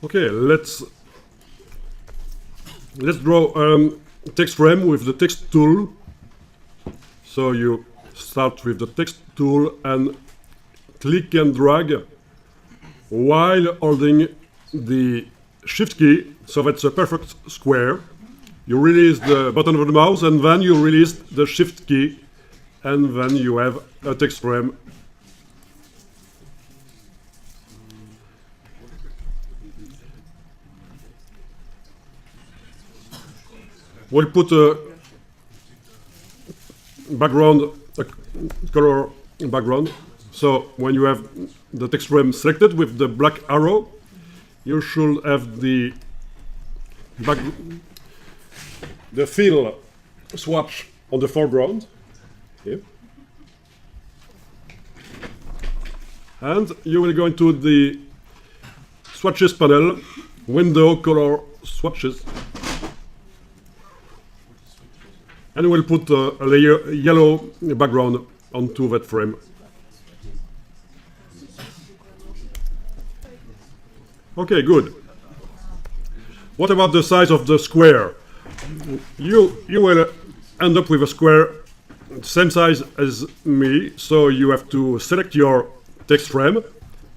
Okay, let's draw text frame with the text tool. So you start with the text tool and click and drag while holding the shift key, so that's a perfect square. You release the button of the mouse and then you release the shift key, and then you have a text frame. We'll put a background, a color background. So when you have the text frame selected with the black arrow, you should have the fill swatch on the foreground. Here. And you will go into the swatches panel, window color swatches. And we'll put a layer yellow background onto that frame. Okay, good. What about the size of the square? You will end up with a square same size as me, so you have to select your text frame,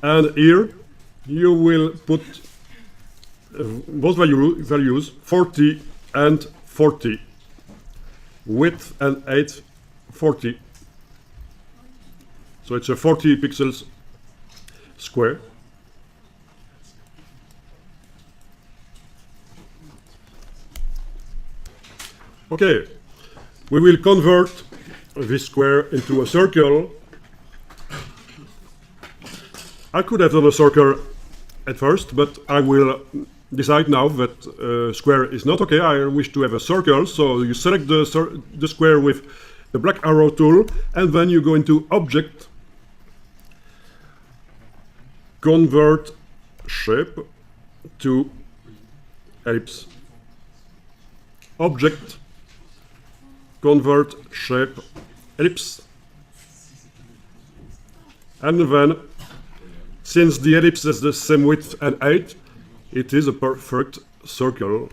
and here you will put both values 40 and 40. Width and height 40. So it's a 40 pixels square. Okay, we will convert this square into a circle. I could have done a circle at first, but I will decide now that square is not okay. I wish to have a circle, so you select the square with the black arrow tool, and then you go into Object, Convert Shape to Ellipse. Object, Convert Shape, Ellipse. And then, since the ellipse has the same width and height, it is a perfect circle.